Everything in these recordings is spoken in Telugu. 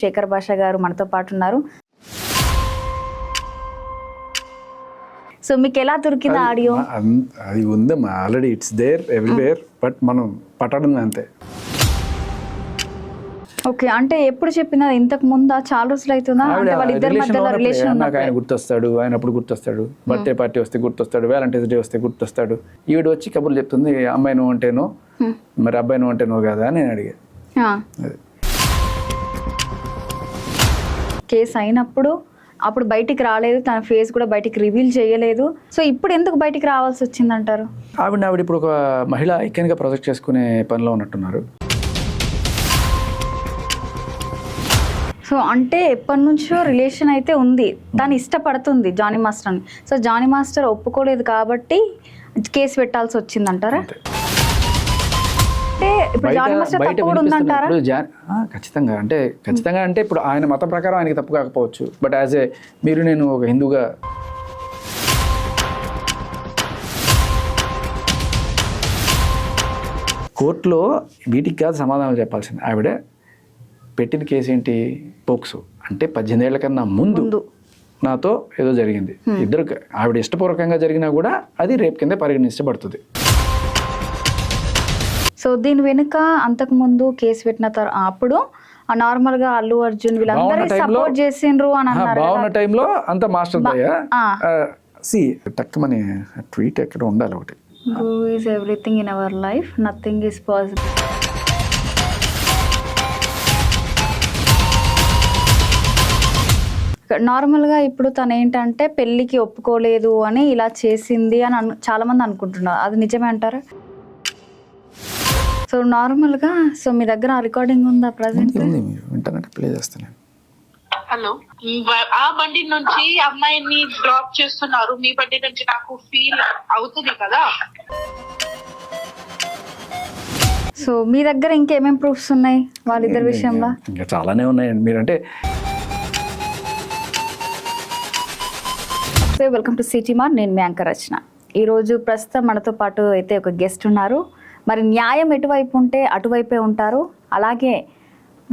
శేఖర్ భాష గారు మనతో పాటు ఉన్నారు. సో మీకు ఎలా దొరికింది ఆడియో? అది ఉందమ్మా already, it's there everywhere, but మనం పట్టడం అంతే. ఓకే, అంటే ఎప్పుడు చెప్పినా ఇంతకు ముందా? చాలా రోజులు అవుతుందా? అంటే వాళ్ళిద్దరి మధ్యలో రిలేషన్ నాకు ఆయన గుర్తొస్తాడు, ఆయన అప్పుడు గుర్తొస్తాడు, బర్త్డే పార్టీ వస్తే గుర్తొస్తాడు, వ్యాలంటైన్స్ డే వస్తే గుర్తొస్తాడు. ఈవిడ వచ్చి కబుర్లు చెప్తుంది, అమ్మాయి నువ్వు అంటేనో మరి అబ్బాయి నువ్వు అంటే నువ్వు కదా అని నేను అడిగా. కేసు అయినప్పుడు అప్పుడు బయటికి రాలేదు, తన ఫేస్ కూడా బయటికి రివీల్ చేయలేదు. సో ఇప్పుడు ఎందుకు బయటికి రావాల్సి వచ్చిందంటారు? ఆవిడ ఇప్పుడు ఒక మహిళ ఐక్యంగా ప్రొజెక్ట్ చేసుకునే పనిలో ఉన్నట్టున్నారు. సో అంటే ఎప్పటి నుంచో రిలేషన్ అయితే ఉంది, తను ఇష్టపడుతుంది జానీ మాస్టర్ని. సో జానీ మాస్టర్ ఒప్పుకోలేదు కాబట్టి కేసు పెట్టాల్సి వచ్చిందంటారా? అంటే ఇప్పుడు జానీ మాస్టర్ తప్పు కూడా ఉందంటారా? ఖచ్చితంగా అంటే ఇప్పుడు ఆయన మతం ప్రకారం ఆయనకి తప్పు కాకపోవచ్చు, బట్ యాజ్ ఏ నేను ఒక హిందూగా కోర్టులో వీటికి కాదు సమాధానం చెప్పాల్సింది. ఆవిడ పెట్టిన కేసు ఏంటి? పోక్సో. అంటే 18 ఏళ్ల కన్నా ముందు నాతో ఏదో జరిగింది. ఇద్దరు ఆవిడ ఇష్టపూర్వకంగా జరిగినా కూడా అది రేప్ కింద పరిగణించబడుతుంది. సో దీని వెనుక అంతకు ముందు కేసు పెట్టిన అప్పుడు నార్మల్ గా అల్లు అర్జున్ వీళ్ళందరూ సపోర్ట్ చేసిండ్రు అని అన్నారు. బాగున్న టైంలో అంత మాస్టర్ దయ్యా సి టక్కుమని ట్వీట్ ఎక్కడ ఉండాలి ఒకటి. Who is everything in our life, nothing is possible. నార్మల్గా ఇప్పుడు తను ఏంటంటే పెళ్ళికి ఒప్పుకోలేదు అని ఇలా చేసింది అని చాలా మంది అనుకుంటున్నారు. అది నిజమే అంటారా? సో నార్మల్గా సో మీ దగ్గర రికార్డింగ్ ఉందా ప్రజెంట్? ప్లే చేస్తాను. హలో, ఆ బండి నుంచి అమ్మాయిని డ్రాప్ చేస్తున్నారు, మీ బండి నుంచి నాకు ఫీల్ అవుతుంది కదా. సో మీ దగ్గర ఇంకేమేం ప్రూఫ్స్ ఉన్నాయి వాళ్ళిద్దరి విషయంలో? ఇంకా చాలానే ఉన్నాయండి. మీరంటే వెల్కమ్ టు సిటీ మార్ట్. నేను మీ యాంకర్ రచన. ఈరోజు ప్రస్తుతం మనతో పాటు అయితే ఒక గెస్ట్ ఉన్నారు. మరి న్యాయం ఎటువైపు ఉంటే అటువైపే ఉంటారు, అలాగే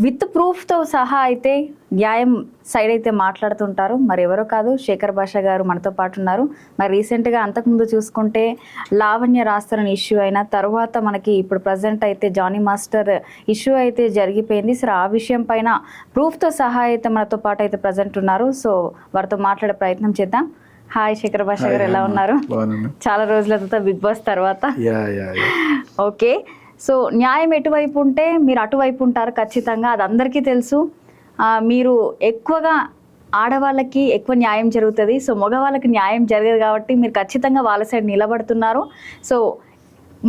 విత్ ప్రూఫ్తో సహా అయితే న్యాయం సైడ్ అయితే మాట్లాడుతుంటారు. మరి ఎవరో కాదు, శేఖర్ భాష గారు మనతో పాటు ఉన్నారు. మరి రీసెంట్గా అంతకుముందు చూసుకుంటే లావణ్య రాస్తారని ఇష్యూ అయిన తర్వాత మనకి ఇప్పుడు ప్రజెంట్ అయితే జానీ మాస్టర్ ఇష్యూ అయితే జరిగిపోయింది. సరే, ఆ విషయం పైన ప్రూఫ్తో సహా అయితే మనతో పాటు అయితే ప్రజెంట్ ఉన్నారు. సో వారితో మాట్లాడే ప్రయత్నం చేద్దాం. హాయ్ శేఖర్ భాష గారు, ఎలా ఉన్నారు? చాలా రోజుల తర్వాత బిగ్ బాస్ తర్వాత. ఓకే, సో న్యాయం ఎటువైపు ఉంటే మీరు అటువైపు ఉంటారు ఖచ్చితంగా, అది అందరికీ తెలుసు. మీరు ఎక్కువగా ఆడవాళ్ళకి ఎక్కువ న్యాయం జరుగుతుంది, సో మగవాళ్ళకి న్యాయం జరగదు కాబట్టి మీరు ఖచ్చితంగా వాళ్ళ సైడ్ నిలబడుతున్నారు. సో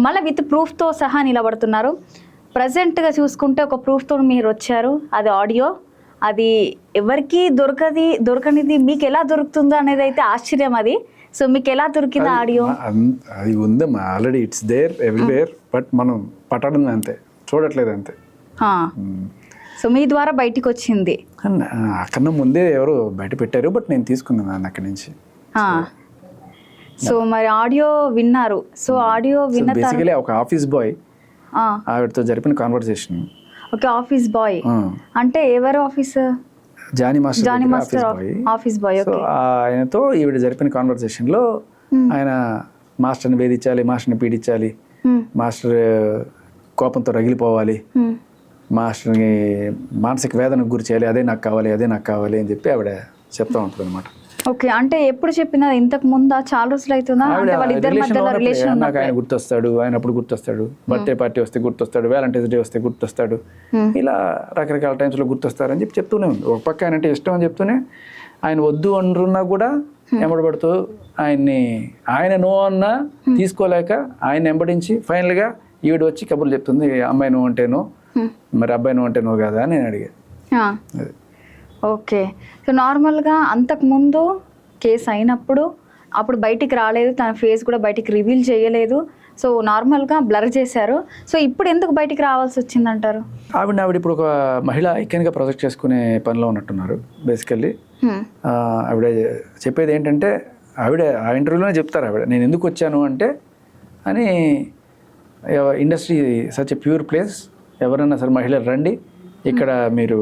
మళ్ళీ విత్ ప్రూఫ్తో సహా నిలబడుతున్నారు. ప్రజెంట్గా చూసుకుంటే ఒక ప్రూఫ్తో మీరు వచ్చారు, అది ఆడియో. అది ఎవరికి దొరకనిది మీకు ఎలా దొరుకుతుందో అనేది అయితే ఆశ్చర్యం. అది సో మీకు ఎలా దొరికింది ఆడియో? అది ఉందమ్మా already, it's there everywhere, but మనం పట్టడం అంతే, చూడట్లేదు అంతే. సో మీ ద్వారా బయటికి వచ్చింది. అక్కడన్నా ముందే ఎవరు బయట పెట్టారు, బట్ నేను తీసుకున్నాను అక్కడి నుంచి. సో మరి ఆడియో విన్నారు. సో ఆడియో విన్న బేసికలీ ఒక ఆఫీస్ బాయ్ ఆవిడతో జరిపిన కాన్వర్సేషన్. ఓకే, ఆఫీస్ బాయ్ అంటే ఎవరు officer? Johnny master office boy. So ఆయనతో ఈవిడ జరిపిన కాన్వర్సేషన్ లో ఆయన మాస్టర్ని వేధించాలి, మాస్టర్ని పీడించాలి, మాస్టర్ కోపంతో రగిలిపోవాలి, మాస్టర్ని మానసిక వేదనకు గురి చేయాలి, అదే నాకు కావాలి అని చెప్పి ఆవిడ చెప్తా ఉంటుంది అనమాట. ఓకే, అంటే ఎప్పుడు చెప్పినా ఇంతకు ముందా? చాలా రోజులు అవుతుందా? అంటే వాళ్ళిద్దరి మధ్యలో రిలేషన్. నాకు ఆయన గుర్తొస్తాడు, ఆయన అప్పుడు గుర్తొస్తాడు, బర్త్డే పార్టీ వస్తే గుర్తొస్తాడు, వ్యాలంటైన్స్ డే వస్తే గుర్తొస్తాడు, ఇలా రకరకాల టైమ్స్లో గుర్తొస్తారు అని చెప్పి చెప్తూనే ఉంది. ఒక పక్క ఆయన అంటే ఇష్టం అని చెప్తూనే ఆయన వద్దు అంటున్నా కూడా ఎంబడబడుతూ ఆయన నో అన్నా తీసుకోలేక ఆయన ఎంబడించి ఫైనల్గా ఈవిడ వచ్చి కబుర్లు చెప్తుంది, అమ్మాయి నువ్వు అంటేనో మరి అబ్బాయి నువ్వు అంటే నువ్వు కదా అని నేను అడిగా. ఓకే, సో నార్మల్గా అంతకుముందు కేసు అయినప్పుడు అప్పుడు బయటికి రాలేదు, తన ఫేస్ కూడా బయటికి రివీల్ చేయలేదు. సో నార్మల్గా బ్లర్ చేశారు. సో ఇప్పుడు ఎందుకు బయటికి రావాల్సి వచ్చిందంటారు? ఆవిడ ఇప్పుడు ఒక మహిళ ఐక్యంగా ప్రొజెక్ట్ చేసుకునే పనిలో ఉన్నట్టున్నారు. బేసికల్లీ ఆవిడ చెప్పేది ఏంటంటే, ఆవిడ ఆ ఇంటర్వ్యూలోనే చెప్తారు, ఆవిడ నేను ఎందుకు వచ్చాను అంటే అని, industry such a pure place, ఎవరైనా సరే మహిళలు రండి, ఇక్కడ మీరు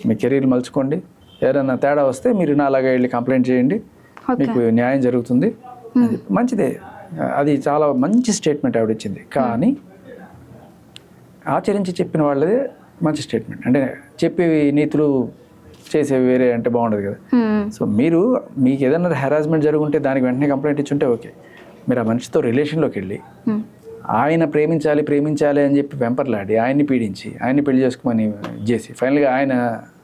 మీ కెరీర్ మలుచుకోండి, ఎవరైనా తేడా వస్తే మీరు నాలాగా వెళ్ళి కంప్లైంట్ చేయండి, మీకు న్యాయం జరుగుతుంది. మంచిదే, అది చాలా మంచి స్టేట్మెంట్ ఆవిడ ఇచ్చింది. కానీ ఆచరించి చెప్పిన వాళ్ళదే మంచి స్టేట్మెంట్. అంటే చెప్పేవి నీతులు చేసేవి వేరే అంటే బాగుండదు కదా. సో మీకు ఏదైనా హెరాస్మెంట్ జరుగుంటే దానికి వెంటనే కంప్లైంట్ ఇచ్చుంటే ఓకే. మీరు ఆ మనిషితో రిలేషన్లోకి వెళ్ళి ఆయన ప్రేమించాలి అని చెప్పి వెంపర్లాడి ఆయన్ని పీడించి ఆయన్ని పెళ్లి చేసుకోమని చేసి ఫైనల్గా ఆయన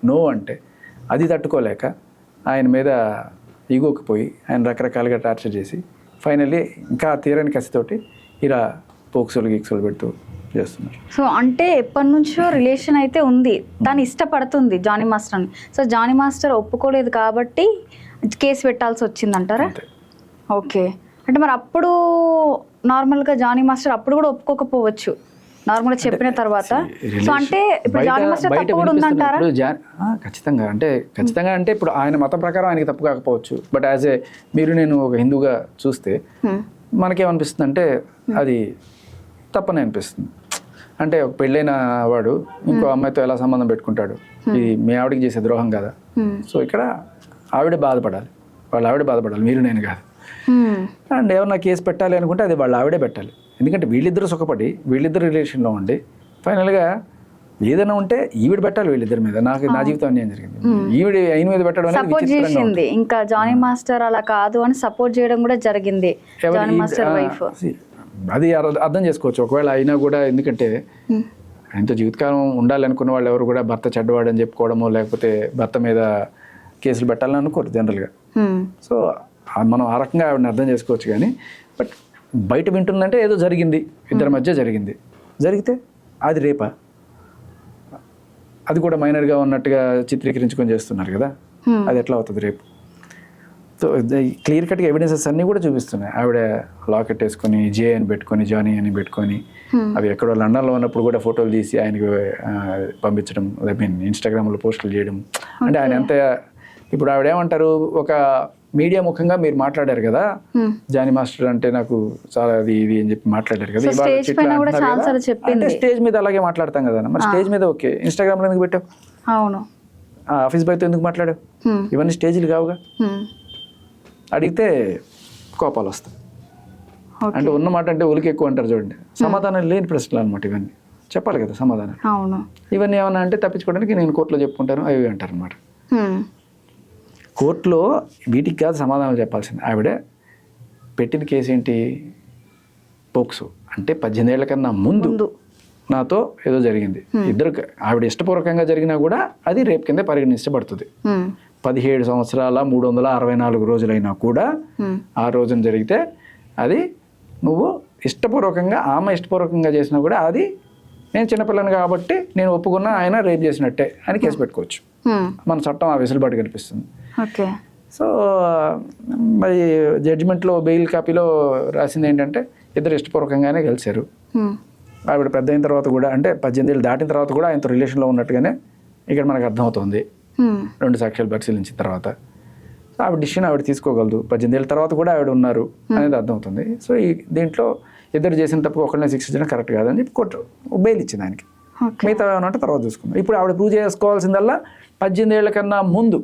నో అంటే అది తట్టుకోలేక ఆయన మీద ఈగోకి పోయి ఆయన రకరకాలుగా టార్చర్ చేసి ఫైనల్లీ ఇంకా తీరని కసితోటి ఇలా గీక్సోలు పెడుతూ చేస్తున్నారు. సో అంటే ఎప్పటి నుంచో రిలేషన్ అయితే ఉంది, తను ఇష్టపడుతుంది జానీ మాస్టర్ని. సో జానీ మాస్టర్ ఒప్పుకోలేదు కాబట్టి కేసు పెట్టాల్సి వచ్చిందంటారా? ఓకే. అంటే మరి అప్పుడు నార్మల్గా జానీ మాస్టర్ అప్పుడు కూడా ఒప్పుకోకపోవచ్చు నార్మల్గా చెప్పిన తర్వాత. సో అంటే ఇప్పుడు జానీ మాస్టర్ తప్పు కూడా ఉందంటారా? ఖచ్చితంగా అంటే ఇప్పుడు ఆయన మతం ప్రకారం ఆయనకి తప్పు కాకపోవచ్చు. బట్ యాజ్ ఏ నేను ఒక హిందూగా చూస్తే మనకేమనిపిస్తుంది అంటే అది తప్పని అనిపిస్తుంది. అంటే ఒక పెళ్ళైన వాడు ఇంకో అమ్మాయితో ఎలా సంబంధం పెట్టుకుంటాడు, ఇది మీ ఆవిడకి చేసే ద్రోహం కదా. సో ఇక్కడ ఆవిడ బాధపడాలి, ఆవిడ బాధపడాలి, నేను కాదు. అండ్ ఏమన్నా కేసు పెట్టాలి అనుకుంటే అది ఆవిడే పెట్టాలి. ఎందుకంటే వీళ్ళిద్దరూ సుఖపడి వీళ్ళిద్దరు రిలేషన్లో ఉండి ఫైనల్గా ఏదైనా ఉంటే ఈవిడ పెట్టాలి వీళ్ళిద్దరి మీద. నా జీవితం అన్యాయం జరిగింది, ఈవిడ అయిన మీద పెట్టడం సపోర్ట్ చేసింది. ఇంకా జానీ మాస్టర్ అలా కాదు అని సపోర్ట్ చేయడం కూడా జరిగింది జానీ మాస్టర్ వైఫ్. అది అర్థం చేసుకోవచ్చు ఒకవేళ అయినా కూడా. ఎందుకంటే ఆయనతో జీవితకాలం ఉండాలి అనుకున్న వాళ్ళు ఎవరు కూడా భర్త చెడ్డవాడని చెప్పుకోవడమో లేకపోతే భర్త మీద కేసులు పెట్టాలని అనుకోరు జనరల్గా. సో మనం ఆ రకంగా ఆవిడని అర్థం చేసుకోవచ్చు. కానీ బట్ బయట వింటుందంటే ఏదో జరిగింది, ఇద్దరి మధ్య జరిగితే అది రేపా? అది కూడా మైనర్గా ఉన్నట్టుగా చిత్రీకరించుకొని చేస్తున్నారు కదా, అది ఎట్లా అవుతుంది రేపు? సో క్లియర్ కట్గా ఎవిడెన్సెస్ అన్నీ కూడా చూపిస్తున్నాయి. ఆవిడ లాకెట్ వేసుకొని జే అని పెట్టుకొని జానీ అని పెట్టుకొని అవి ఎక్కడో లండన్లో ఉన్నప్పుడు కూడా ఫోటోలు తీసి ఆయనకి పంపించడం, ఇన్స్టాగ్రామ్లో పోస్టులు చేయడం. అంటే ఆయన ఎంత ఇప్పుడు ఆవిడ ఏమంటారు, ఒక మీడియా ముఖంగా మీరు మాట్లాడారు కదా జానీ మాస్టర్ అంటే నాకు చాలా ఇది అని చెప్పి మాట్లాడారు కదా. అంటే స్టేజ్ మీద అలాగే మాట్లాడతాం కదా. మరి స్టేజ్ మీద ఓకే, ఇన్స్టాగ్రామ్లో ఎందుకు పెట్టావు? అవును. ఆఫీస్ బాయ్తో ఎందుకు మాట్లాడావు? ఇవన్నీ స్టేజ్లు కావుగా. అడిగితే కోపాలు వస్తాయి. అంటే ఉన్నమాట అంటే ఒలికి ఎక్కువ అంటారు చూడండి. సమాధానం లేని ప్రశ్నలు అనమాట ఇవన్నీ. చెప్పాలి కదా సమాధానం. ఇవన్నీ ఏమన్నా అంటే తప్పించుకోవడానికి నేను కోర్టులో చెప్పుకుంటాను అవి అంటారు అనమాట. కోర్టులో వీటికి కాదు సమాధానం చెప్పాల్సింది. ఆవిడ పెట్టిన కేసు ఏంటి? పోక్సో. అంటే 18 ఏళ్ల కన్నా ముందు నాతో ఏదో జరిగింది. ఇద్దరు ఆవిడ ఇష్టపూర్వకంగా జరిగినా కూడా అది రేప్ కింద పరిగణించబడుతుంది. 17 సంవత్సరాల 364 రోజులైనా కూడా ఆ రోజున జరిగితే అది నువ్వు ఇష్టపూర్వకంగా ఆమె ఇష్టపూర్వకంగా చేసినా కూడా అది నేను చిన్నపిల్లని కాబట్టి నేను ఒప్పుకున్నా ఆయన రేప్ చేసినట్టే అని కేసు పెట్టుకోవచ్చు. మన చట్టం ఆ వెసులుబాటు కల్పిస్తుంది. సో మరి జడ్జిమెంట్లో బెయిల్ కాపీలో రాసింది ఏంటంటే ఇద్దరు ఇష్టపూర్వకంగానే కలిశారు. ఆవిడ పెద్ద అయిన తర్వాత కూడా అంటే 18 ఏళ్ళు దాటిన తర్వాత కూడా ఆయనతో రిలేషన్లో ఉన్నట్టుగానే ఇక్కడ మనకు అర్థమవుతుంది 2 సాక్ష్యాలు పరిశీలించిన తర్వాత. సో ఆవిడ డిసిషన్ ఆవిడ తీసుకోగలదు. 18 ఏళ్ళ తర్వాత కూడా ఆవిడ ఉన్నారు అనేది అర్థమవుతుంది. సో ఈ దీంట్లో ఇద్దరు చేసిన తప్పు ఒకళ్ళనే శిక్షించడం కరెక్ట్ కాదని చెప్పి కోర్టు బెయిల్ ఇచ్చింది ఆయనకి. మిగతా ఏమన్నా తర్వాత చూసుకుందాం. ఇప్పుడు ఆవిడ ప్రూవ్ చేసుకోవాల్సిందల్లా 18 ఏళ్ల కన్నా ముందు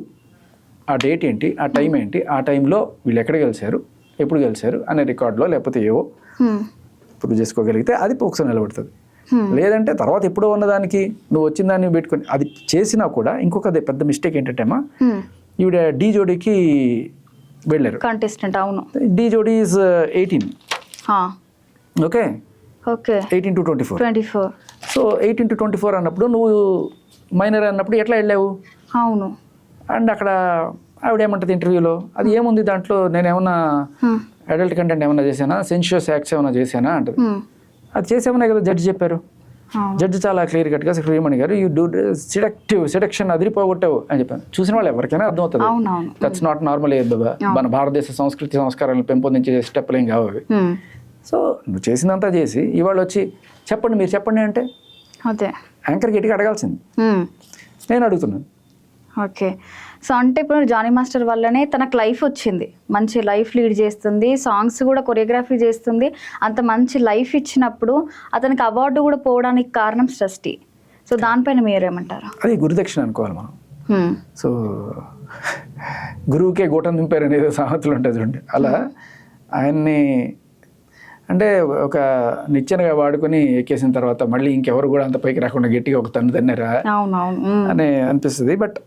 ఆ డేట్ ఏంటి, ఆ టైం ఏంటి, ఆ టైంలో వీళ్ళు ఎక్కడ గెలిచారు, ఎప్పుడు గెలిచారు అనే రికార్డులో లేకపోతే ఏవో ప్రూవ్ చేసుకోగలిగితే అది పోక్సో నిలబడుతుంది. లేదంటే తర్వాత ఎప్పుడో ఉన్నదానికి నువ్వు వచ్చిన దాన్ని పెట్టుకొని అది చేసినా కూడా ఇంకొక పెద్ద మిస్టేక్ ఏంటంటే అమ్మా ఈవిడ డీ జోడీకి వెళ్ళారు. కంటెస్టెంట్. అవును. డీ జోడీ is 18. Okay. 18 to 24. So 18 to 24 అన్నప్పుడు నువ్వు మైనర్ అన్నప్పుడు ఎట్లా వెళ్ళావు? అవును. అండ్ అక్కడ ఆవిడ ఏమంటుంది ఇంటర్వ్యూలో, అది ఏముంది దాంట్లో, నేను ఏమన్నా అడల్ట్ కంటెంట్ ఏమన్నా చేశానా, సెన్షియస్ యాక్ట్స్ ఏమన్నా చేశానా అంటది. అది చేసేమన్నా కదా జడ్జి చెప్పారు. జడ్జి చాలా క్లియర్ కట్గా శ్రీమణి గారు యూ డూ సెడక్షన్ అదిరిపోగొట్టావు అని చెప్పాను. చూసిన వాళ్ళు ఎవరికైనా అర్థమవుతుంది. దట్స్ నాట్ నార్మల్ ఏజ్ బాబా. మన భారతదేశ సంస్కృతి సంస్కారాలను పెంపొందించే స్టెప్లు ఏం కావు అవి. సో నువ్వు చేసినంతా చేసి ఇవాళ వచ్చి చెప్పండి మీరు చెప్పండి అంటే అదే యాంకర్ గట్టిగా అడగాల్సింది. నేను అడుగుతున్నాను. ఓకే. సో అంటే ఇప్పుడు జానీ మాస్టర్ వల్లనే తనకు లైఫ్ వచ్చింది, మంచి లైఫ్ లీడ్ చేస్తుంది, సాంగ్స్ కూడా కొరియోగ్రఫీ చేస్తుంది. అంత మంచి లైఫ్ ఇచ్చినప్పుడు అతనికి అవార్డు కూడా పోవడానికి కారణం సృష్టి. సో దానిపైన మీరేమంటారు? అది గురుదక్షిణ అనుకోవాలి మనం. సో గురువుకే గూటం దింపారు అనేది సామెతలు ఉంటుంది చూడండి. అలా ఆయన్ని అంటే ఒక నిచ్చెనగా వాడుకొని ఎక్కేసిన తర్వాత మళ్ళీ ఇంకెవరు కూడా అంత పైకి రాకుండా గట్టిగా ఒక తన్ను తన్నారా అని అనిపిస్తుంది. బట్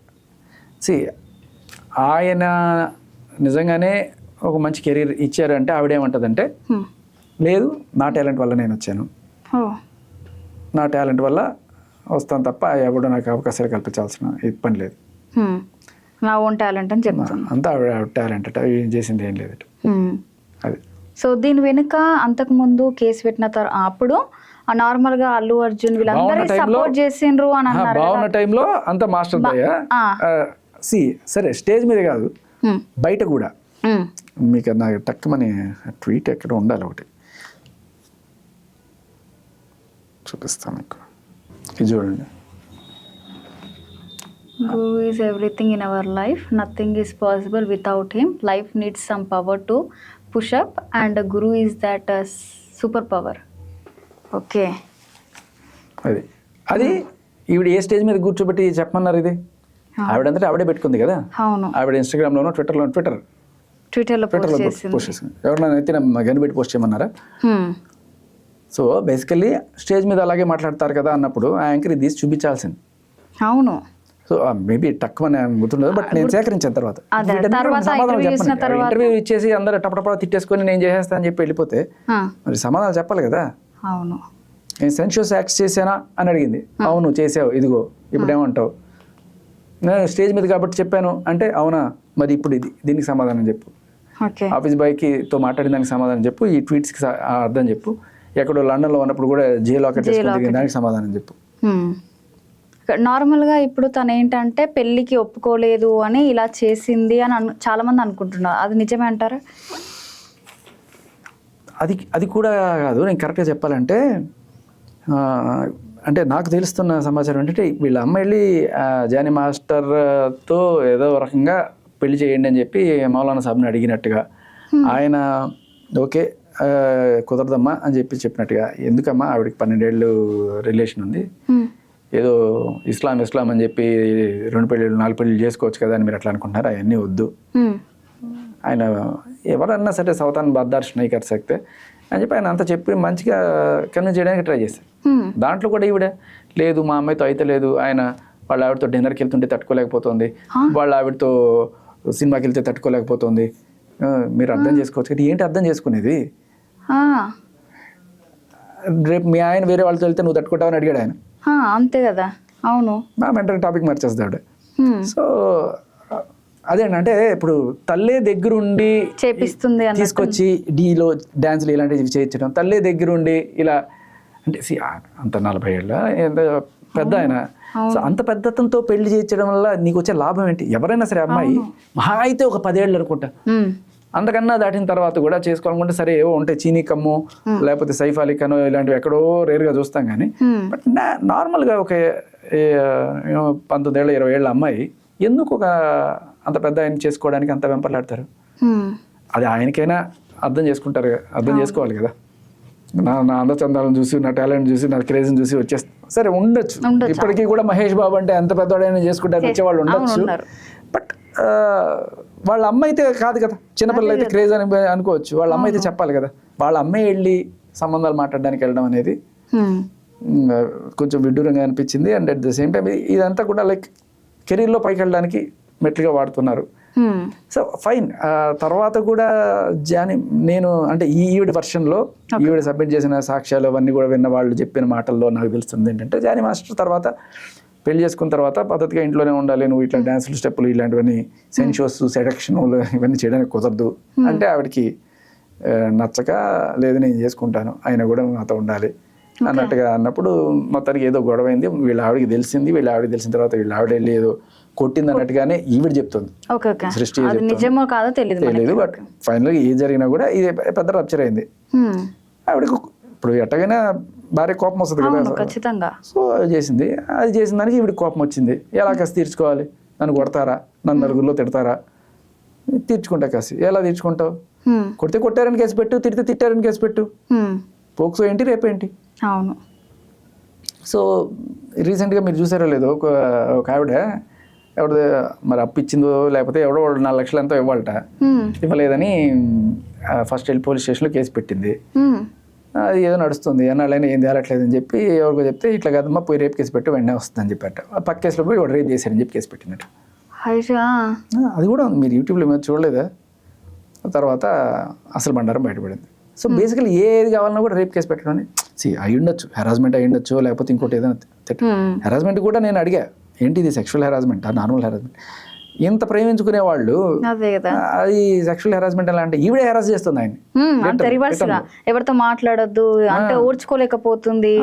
ఆయన నిజంగానే ఒక మంచి కెరీర్ ఇచ్చారు అంటే ఆవిడేమంటుందంటే లేదు నా టాలెంట్ వల్ల నేను వచ్చాను, నా టాలెంట్ వల్ల వస్తాను తప్ప ఎవడో నాకు అవకాశాలు కల్పించాల్సిన పని లేదు, నా ఓన్ టాలెంట్ అని చెప్తాను, అంతా ఆవిడ టాలెంట్ అట, ఏం చేసింది ఏం లేదు అది. సో దీని వెనుక అంతకుముందు కేసు పెట్టిన తర్వాత అప్పుడు నార్మల్గా అల్లు అర్జున్ వీళ్ళందరూ సపోర్ట్ చేసిండ్రు అని అన్నారు. బాగున్న టైంలో అంత మాస్టర్ దయ్యా సరే స్టేజ్ మీద కాదు బయట కూడా. మీకు నాకు టక్కుమని ట్వీట్ ఎక్కడ ఉండాలి ఒకటి చూపిస్తాను మీకు, ఇది చూడండి. Guru is everything in our life. Nothing is possible without him. Life needs some power to push up, and Guru is that super power. Okay. అది ఈవిడ ఏ స్టేజ్ మీద కూర్చోబెట్టి చెప్పమన్నారు ఇది? ఆవిడంతటా ఆవిడే పెట్టుకుంది కదా. అవును. ఆవిడ ఇన్స్టాగ్రామ్లోనో ట్విట్టర్లో ట్విట్టర్లో పోస్ట్ చేసింది. ఎవరన్నా అయితే గనిపెట్టి పోస్ట్ చేయమన్నారా? సో బేసికల్లీ స్టేజ్ మీద అలాగే మాట్లాడతారు కదా అన్నప్పుడు ఆ యాంకర్ ఇది చూపించాల్సింది. అవును. సో మేబీ తక్కువ గుర్తుండదు, బట్ నేను సేకరించిన తర్వాత ఇంటర్వ్యూ ఇచ్చేసి అందరూ టపటపా తిట్టేసుకొని నేను చేసేస్తా అని చెప్పి వెళ్ళిపోతే మరి సమాధానం చెప్పాలి కదా. అవును. నేను సెన్షియస్ యాక్ట్స్ చేశానా అని అడిగింది. అవును చేసావు, ఇదిగో ఇప్పుడు ఏమంటావు? నేను స్టేజ్ మీద కాబట్టి చెప్పాను అంటే అవునా, మరి ఇప్పుడు దీనికి సమాధానం చెప్పు. ఆఫీస్ బాయ్తో మాట్లాడిన దానికి సమాధానం చెప్పు, ఈ ట్వీట్స్కి అర్థం చెప్పు, ఎక్కడో లండన్లో ఉన్నప్పుడు కూడా జైలాకెట్ చేసుకుని దానికి సమాధానం చెప్పు. నార్మల్గా ఇప్పుడు తను ఏంటంటే పెళ్ళికి ఒప్పుకోలేదు అని ఇలా చేసింది అని చాలా మంది అనుకుంటున్నారు. అది నిజమే అంటారా? అది కూడా కాదు. నేను కరెక్ట్గా చెప్పాలంటే అంటే నాకు తెలుస్తున్న సమాచారం ఏంటంటే వీళ్ళ అమ్మ వెళ్ళి జానీ మాస్టర్తో ఏదో రకంగా పెళ్లి చేయండి అని చెప్పి మౌలానా సాబ్ని అడిగినట్టుగా, ఆయన ఓకే కుదరదమ్మా అని చెప్పినట్టుగా. ఎందుకమ్మా ఆవిడకి 12 ఏళ్ళు రిలేషన్ ఉంది, ఏదో ఇస్లాం అని చెప్పి 2 పెళ్ళిళ్ళు 4 పెళ్ళిళ్ళు చేసుకోవచ్చు కదా అని మీరు అట్లా అనుకుంటున్నారు, అవన్నీ వద్దు. ఆయన ఎవరన్నా సరే సౌతాన్ బర్దార్ష్ నై కర్ సక్తే అని చెప్పి ఆయన అంతా చెప్పి మంచిగా కన్విన్స్ చేయడానికి ట్రై చేశారు. దాంట్లో కూడా ఈవిడ లేదు మా అమ్మాయితో అయితే లేదు, ఆయన వాళ్ళ ఆవిడతో డిన్నర్కి వెళ్తుంటే తట్టుకోలేకపోతుంది, వాళ్ళ ఆవిడతో సినిమాకి వెళ్తే తట్టుకోలేకపోతుంది, మీరు అర్థం చేసుకోవచ్చు కదా. ఏంటి అర్థం చేసుకునేది? రేపు మీ ఆయన వేరే వాళ్ళతో వెళ్తే నువ్వు తట్టుకుంటావని అడిగాడు ఆయన. అంతే కదా. అవును. మా మెంటల్ టాపిక్ మార్చేస్తాడు. సో అదేంటి అంటే ఇప్పుడు తల్లే దగ్గరుండి చేపిస్తుంది, తీసుకొచ్చి డీలో డ్యాన్సులు ఇలాంటివి చేయించడం, తల్లే దగ్గరుండి ఇలా అంటే అంత 40 ఏళ్ళ ఎంత పెద్ద ఆయన, సో అంత పెద్దతంతో పెళ్లి చేయించడం వల్ల నీకు వచ్చే లాభం ఏంటి? ఎవరైనా సరే అమ్మాయి మహా అయితే ఒక 10 ఏళ్ళు అనుకుంటా, అంతకన్నా దాటిన తర్వాత కూడా చేసుకోవాలనుకుంటే సరే ఏవో ఉంటాయి, చీనీ కమ్ము లేకపోతే సైఫ్ అలీ ఖాన్ ఇలాంటివి ఎక్కడో రేరుగా చూస్తాం కానీ, బట్ నార్మల్గా ఒక 19 ఏళ్ళ 20 ఏళ్ళ అమ్మాయి ఎందుకు ఒక అంత పెద్ద ఆయన చేసుకోవడానికి అంత వెంపర్లాడతారు? అది ఆయనకైనా అర్థం చేసుకుంటారు, అర్థం చేసుకోవాలి కదా. నా అందచందాలను చూసి, నా టాలెంట్ చూసి, నా క్రేజ్ని చూసి వచ్చేస్తా సరే ఉండొచ్చు. ఇప్పటికీ కూడా మహేష్ బాబు అంటే ఎంత పెద్దవాడైనా చేసుకుంటారు వచ్చేవాళ్ళు ఉండొచ్చు. బట్ వాళ్ళ అమ్మ అయితే కాదు కదా, చిన్నపిల్లలు అయితే క్రేజ్ అని అనుకోవచ్చు, వాళ్ళ అమ్మ అయితే చెప్పాలి కదా. వాళ్ళ అమ్మాయి వెళ్ళి సంబంధాలు మాట్లాడడానికి వెళ్ళడం అనేది కొంచెం విడ్డూరంగా అనిపించింది. And at the same time ఇదంతా కూడా లైక్ కెరీర్లో పైకి వెళ్ళడానికి మెట్లుగా వాడుతున్నారు. So fine. తర్వాత కూడా నేను అంటే ఈవిడ వర్షన్లో ఈవిడ సబ్మిట్ చేసిన సాక్ష్యాలు అవన్నీ కూడా విన్న వాళ్ళు చెప్పిన మాటల్లో నాకు తెలుస్తుంది ఏంటంటే, జానీ మాస్టర్ తర్వాత పెళ్లి చేసుకున్న తర్వాత పద్ధతిగా ఇంట్లోనే ఉండాలి, నువ్వు ఇట్లా డ్యాన్సులు స్టెప్పులు ఇలాంటివన్నీ సెన్షోస్ సెడక్షన్లు ఇవన్నీ చేయడానికి కుదరదు అంటే ఆవిడకి నచ్చక లేదు నేను చేసుకుంటాను, ఆయన కూడా నాతో ఉండాలి అన్నట్టుగా అన్నప్పుడు మొత్తానికి ఏదో గొడవైంది. వీళ్ళ ఆవిడకి తెలిసింది, వీళ్ళ ఆవిడకి తెలిసిన తర్వాత వీళ్ళ ఆవిడ వెళ్ళి ఏదో కొట్టింది అన్నట్టుగానే ఈవిడ చెప్తుంది. సృష్టి తెలియదు. బట్ ఫైనల్గా ఏం జరిగినా కూడా ఇది పెద్ద రప్చర్ అయింది. ఆవిడకి ఇప్పుడు ఎట్టగైనా భార్య కోపం వస్తుంది కదా, సో అది చేసింది. అది చేసిన దానికి ఈవిడికి కోపం వచ్చింది. ఎలా కసి తీర్చుకోవాలి? నన్ను కొడతారా, నన్ను నలుగురిలో తిడతారా? తీర్చుకుంటా కసి. ఎలా తీర్చుకుంటావు? కొడితే కొట్టారని కేసు పెట్టు, తిడితే తిట్టారని కేసు పెట్టు. పోక్సో ఏంటి, రేపేంటి? అవును. సో రీసెంట్గా మీరు చూసారో లేదో ఒక ఆవిడ ఎవరిదో మరి అప్పు ఇచ్చిందో లేకపోతే ఎవడో 4 లక్షలు ఎంతో ఇవ్వాలట, ఇవ్వలేదని ఫస్ట్ వెళ్ళి పోలీస్ స్టేషన్లో కేసు పెట్టింది. అది ఏదో నడుస్తుంది, ఎన్నాళ్ళైనా ఏం తేలట్లేదని చెప్పి ఎవరికో చెప్తే ఇట్లా కదమ్మా పోయి రేపు కేసు పెట్టి వెంటనే వస్తుందని చెప్పాట. పక్క కేసులో పోయి వాడు రేపు చేశారని చెప్పి కేసు పెట్టినట్టు. అది కూడా ఉంది, మీరు యూట్యూబ్లో మీద చూడలేదా? తర్వాత అసలు బండారం బయటపడింది. సో బేసికలీ ఏది కావాలన్నా కూడా రేప్ కేసు పెట్టడం అయి ఉండొచ్చు, హెరాస్మెంట్ అయి ఉండొచ్చు, లేకపోతే ఇంకోటి ఏదైనా హెరాస్మెంట్ కూడా నేను అడిగా, ఏంటి ఇది సెక్షువల్ హెరాస్మెంట్ నార్మల్ హెరాస్మెంట్? ఇంత ప్రేమించుకునే వాళ్ళు అది సెక్షువల్ హెరాస్మెంట్ ఎలా అంటే ఈవిడే హెరాస్ చేస్తుంది ఆయన, ఎవరితో మాట్లాడొద్దు అంటే ఓర్చుకోలేకపోతుంది,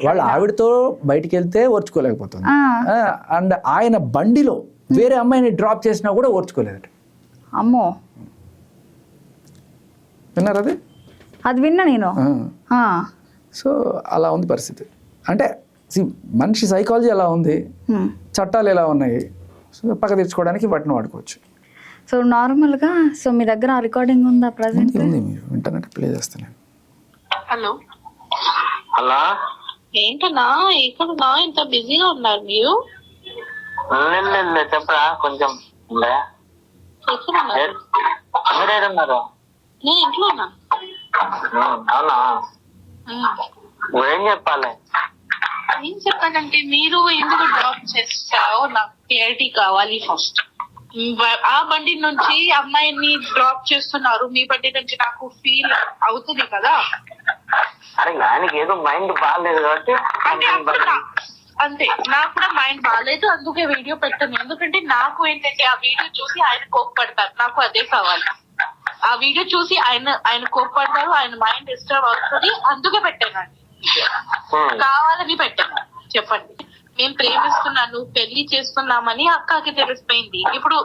వాళ్ళ ఆవిడతో బయటికి వెళ్తే ఓర్చుకోలేకపోతుంది, అండ్ ఆయన బండిలో వేరే అమ్మాయిని డ్రాప్ చేసినా కూడా ఓర్చుకోలేదట. అమ్మో, విన్నారు అది? అది విన్నా నేను. సో అలా ఉంది పరిస్థితి. అంటే మనిషి సైకాలజీ ఎలా ఉంది, చట్టాలు ఎలా ఉన్నాయి, సో పక్క తెచ్చుకోవడానికి వాటిని వాడుకోవచ్చు. సో నార్మల్గా సో మీ దగ్గర రికార్డింగ్ ఉందా ప్రజెంట్? ఉంది, మీరు ఇంటర్నెట్ ప్లే చేస్తాను. హలో హలో, ఏంటన్నా ఇక్కడ ఇంత బిజీగా ఉన్నారు మీరు? చెప్పరా కొంచెం. మీరేడున్నారు? నేను ఇంట్లో ఉన్నా. అవునా, ఏం చెప్పాలి? ఏం చెప్పానంటే మీరు ఎందుకు డ్రాప్ చేస్తారో నాకు క్లారిటీ కావాలి ఫస్ట్. ఆ బండి నుంచి అమ్మాయిని డ్రాప్ చేస్తున్నారు, మీ బండి నుంచి నాకు ఫీల్ అవుతుంది కదా. అరే ఆయనకి ఏదో మైండ్ బాగాలేదు కాబట్టి అంతే, నాకు కూడా మైండ్ బాగాలేదు, అందుకే వీడియో పెట్టాను. ఎందుకంటే నాకు ఏంటంటే ఆ వీడియో చూసి ఆయన కోప్పడతారు, నాకు అదే కావాలి. ఆ వీడియో చూసి ఆయన కోప్పడతారు, ఆయన మైండ్ డిస్టర్బ్ అవుతుంది, అందుకే పెట్టానండి. కావాలని పెట్టాను. చెప్పండి, మేము ప్రేమిస్తున్నాను, పెళ్లి చేస్తున్నామని అక్కకి తెలిసిపోయింది. ఇప్పుడు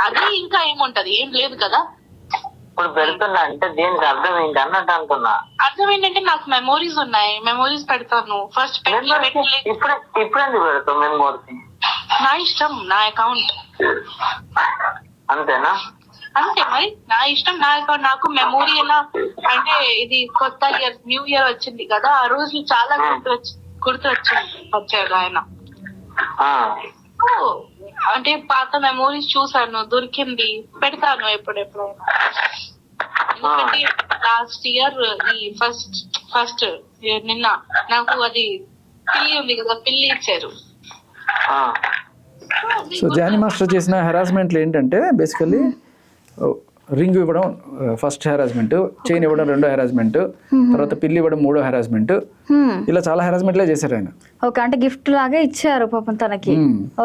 అది ఇంకా ఏముంటది, ఏం లేదు కదా. ఇప్పుడు పెడుతున్నా అంటే దీనికి అర్థం ఏంటి అన్నట్టు అంటున్నా. అర్థం ఏంటంటే నాకు మెమోరీస్ ఉన్నాయి, మెమోరీస్ పెడతాను. ఫస్ట్ ఇప్పుడు ఎందుకు పెడతావు మెమోరీస్? నా ఇష్టం, నా అకౌంట్. అంతేనా? అంతే మరి, నా ఇష్టం, నా అకౌంట్. నాకు మెమోరీ ఎలా అంటే ఇది కొత్త ఇయర్, న్యూ ఇయర్ వచ్చింది కదా, ఆ రోజు చాలా గుర్తు వచ్చాడు ఆయన. అంటే పాత మెమోరీస్ చూసాను, దొరికింది, పెడతాను ఎప్పుడెప్పుడైనా. ఎందుకంటే లాస్ట్ ఇయర్ ఈ ఫస్ట్ నిన్న నాకు అది పిల్లి ఉంది కదా, పిల్లి ఇచ్చారు. సో జానీ మాస్టర్ చేసిన హెరాస్మెంట్లు ఏంటంటే బేసికల్లీ రింగ్ ఇవ్వడం ఫస్ట్ హెరాస్మెంట్, చైన్ ఇవ్వడం రెండో హెరాస్మెంట్, తర్వాత పిల్లి ఇవ్వడం మూడో హెరాస్మెంట్, ఇలా చాలా హెరాస్మెంట్లే చేశారు ఆయన. ఓకే, అంటే గిఫ్ట్ లాగా ఇచ్చారు పాపం తనకి.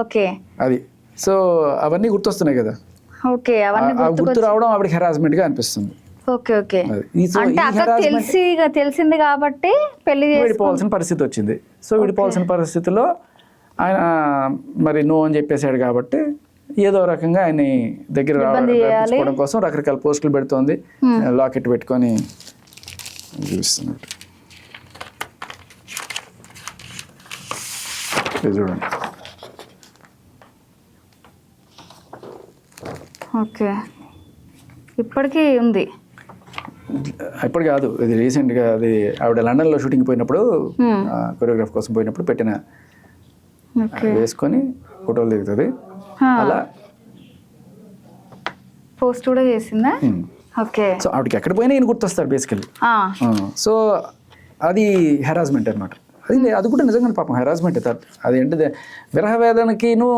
ఓకే, అది సో అవన్నీ గుర్తొస్తున్నాయి కదా. ఓకే, అవన్నీ గుర్తు రావడం ఆవిడకి హెరాస్మెంట్ గా అనిపిస్తుంది. ఓకే ఓకే, అంటే అక్క తెలిసింది కాబట్టి పెళ్లి విడిపోవాల్సిన పరిస్థితి వచ్చింది. సో విడిపోవాల్సిన పరిస్థితిలో ఆయన మరి నో అని చెప్పేశాడు కాబట్టి ఏదో రకంగా ఆయన దగ్గర రావడం కోసం రకరకాల పోస్టులు పెడుతోంది, లాకెట్ పెట్టుకొని చూపిస్తున్నట్టు. చూడండి. ఓకే, ఇప్పటికీ ఉంది. ఇప్పుడు కాదు, ఇది రీసెంట్గా అది ఆవిడ లండన్లో షూటింగ్ పోయినప్పుడు కొరియోగ్రాఫ్ కోసం పోయినప్పుడు పెట్టిన వేసుకొని ఫోటోలు దిగుతుంది. అలా పోస్ట్ కూడా చేసిందా? ఓకే, సో ఆవిడకి ఎక్కడ పోయినా ఈయన గుర్తొస్తారు బేసికల్లీ. సో అది హెరాస్మెంట్ అనమాట. అది కూడా నిజంగా పాపం హెరాస్మెంట్. అది ఏంటిది, విరహ వేదనకిను